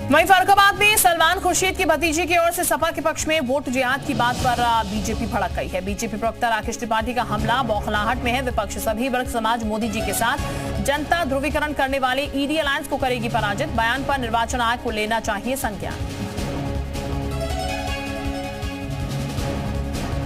वहीं फरुखाबाद में सलमान खुर्शीद की भतीजी की ओर से सपा के पक्ष में वोट जिहाद की बात पर बीजेपी भड़क गई है। बीजेपी प्रवक्ता राकेश त्रिपाठी का हमला बौखलाहट में है। विपक्ष सभी वर्ग समाज मोदी जी के साथ, जनता ध्रुवीकरण करने वाली ईडी अलायंस को करेगी पराजित। बयान पर निर्वाचन आयोग को लेना चाहिए संज्ञान।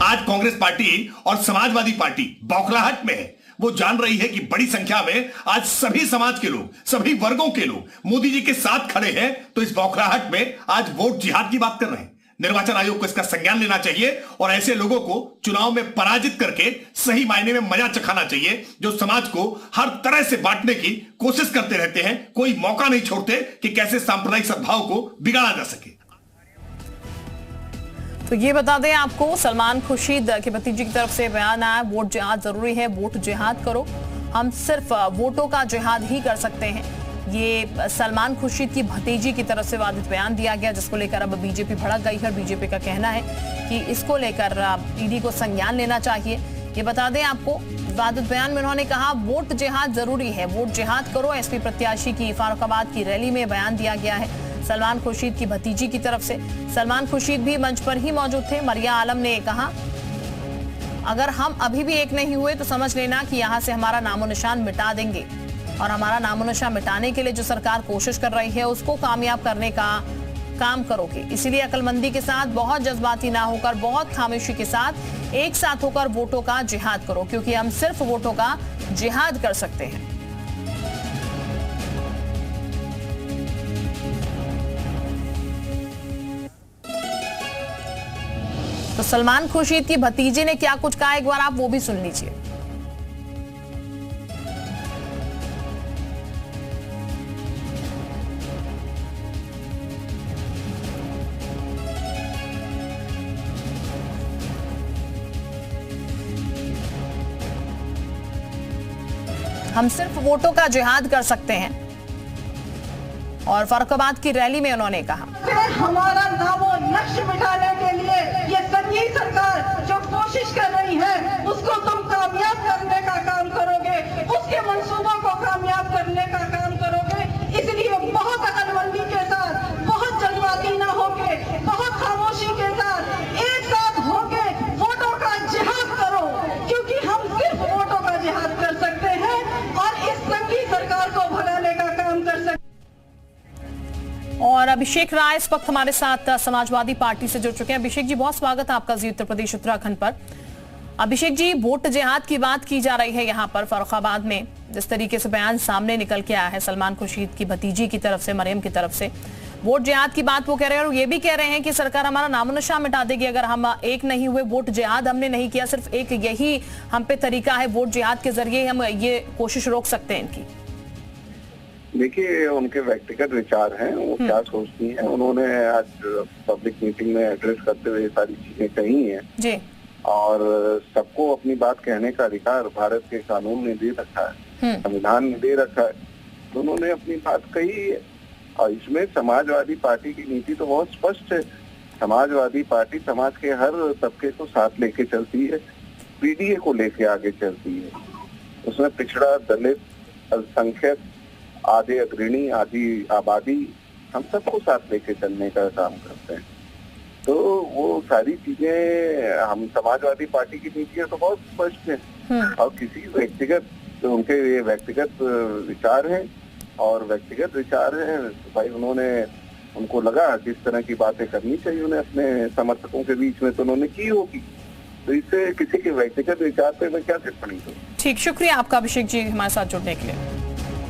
आज कांग्रेस पार्टी और समाजवादी पार्टी बौखलाहट में है। वो जान रही है कि बड़ी संख्या में आज सभी समाज के लोग, सभी वर्गों के लोग मोदी जी के साथ खड़े हैं, तो इस बौखलाहट में आज वोट जिहाद की बात कर रहे हैं। निर्वाचन आयोग को इसका संज्ञान लेना चाहिए और ऐसे लोगों को चुनाव में पराजित करके सही मायने में मजा चखाना चाहिए, जो समाज को हर तरह से बांटने की कोशिश करते रहते हैं। कोई मौका नहीं छोड़ते कि कैसे सांप्रदायिक सद्भाव को बिगाड़ा जा सके। तो ये बता दें आपको, सलमान खुर्शीद के भतीजे की तरफ से बयान आया, वोट जिहाद जरूरी है, वोट जिहाद करो, हम सिर्फ वोटों का जिहाद ही कर सकते हैं। ये सलमान खुर्शीद की भतीजी की तरफ से वादित बयान दिया गया, जिसको लेकर अब बीजेपी भड़क गई है। बीजेपी का कहना है कि इसको लेकर ईडी को संज्ञान लेना चाहिए। ये बता दें आपको, वादित बयान में उन्होंने कहा वोट जिहाद जरूरी है, वोट जिहाद करो। एसपी प्रत्याशी की फरुखाबाद की रैली में बयान दिया गया है सलमान खुर्शीद की भतीजी की तरफ से। सलमान खुर्शीद भी मंच पर ही मौजूद थे। मरिया आलम ने कहा, अगर हम अभी भी एक नहीं हुए तो समझ लेना कि यहां से हमारा नामो निशान मिटा देंगे, और हमारा नामो निशान मिटाने के लिए जो सरकार कोशिश कर रही है उसको कामयाब करने का काम करोगे। इसीलिए अक्लमंदी के साथ, बहुत जज्बाती ना होकर, बहुत खामोशी के साथ एक साथ होकर वोटों का जिहाद करो, क्योंकि हम सिर्फ वोटों का जिहाद कर सकते हैं। तो सलमान खुर्शीद की भतीजे ने क्या कुछ कहा, एक बार आप वो भी सुन लीजिए। हम सिर्फ वोटों का जिहाद कर सकते हैं, और फरुखाबाद की रैली में उन्होंने कहा, हमारा नामो लक्ष्य मिटाने के लिए ये संघीय सरकार जो कोशिश कर रही है उसको तुम कामयाब करने का काम करोगे, उसके मंसूबों को कामयाब करने का काम करोगे। इसलिए बहुत अक्लमंदी के साथ, बहुत जज्बाती ना होके, बहुत खामोशी के साथ एक साथ होके वोटों का जिहाद करो, क्योंकि हम सिर्फ वोटों का जिहाद कर सकते हैं और इस संघीय सरकार को भगाने का काम कर सकते हैं। और अभिषेक राय इस वक्त हमारे साथ समाजवादी पार्टी से जुड़ चुके हैं। अभिषेक जी, बहुत स्वागत है आपका जी उत्तर प्रदेश उत्तराखंड पर। अभिषेक जी, वोट जिहाद की बात की जा रही है यहाँ पर फरुखाबाद में, जिस तरीके से बयान सामने निकल के आया है सलमान खुर्शीद की भतीजी की तरफ से, मरियम की तरफ से, वोट जिहाद की बात वो कह रहे हैं, और ये भी कह रहे हैं कि सरकार हमारा नामो निशान मिटा देगी अगर हम एक नहीं हुए। वोट जिहाद हमने नहीं किया, सिर्फ एक यही हम पे तरीका है, वोट जिहाद के जरिए हम ये कोशिश रोक सकते हैं इनकी। देखिए, उनके व्यक्तिगत विचार हैं, वो क्या सोचती हैं। उन्होंने आज पब्लिक मीटिंग में एड्रेस करते हुए सारी चीजें कही हैं जी, और सबको अपनी बात कहने का अधिकार भारत के कानून ने दे रखा है, संविधान ने दे रखा है, तो उन्होंने अपनी बात कही है। और इसमें समाजवादी पार्टी की नीति तो बहुत स्पष्ट है। समाजवादी पार्टी समाज के हर तबके को साथ लेके चलती है, पीडीए को लेके आगे चलती है। उसमें पिछड़ा, दलित, अल्पसंख्यक, आधे अग्रणी, आधी आबादी, हम सबको साथ लेके चलने का काम करते हैं। तो वो सारी चीजें, हम समाजवादी पार्टी की नीतियां तो बहुत स्पष्ट है, और किसी व्यक्तिगत, उनके ये व्यक्तिगत विचार हैं, और व्यक्तिगत विचार है भाई, उन्होंने, उनको लगा किस तरह की बातें करनी चाहिए उन्हें अपने समर्थकों के बीच में, तो उन्होंने की होगी। तो इससे किसी के व्यक्तिगत विचार पे मैं क्या टिप्पणी करूं। ठीक, शुक्रिया आपका अभिषेक जी हमारे साथ जुड़ने के लिए।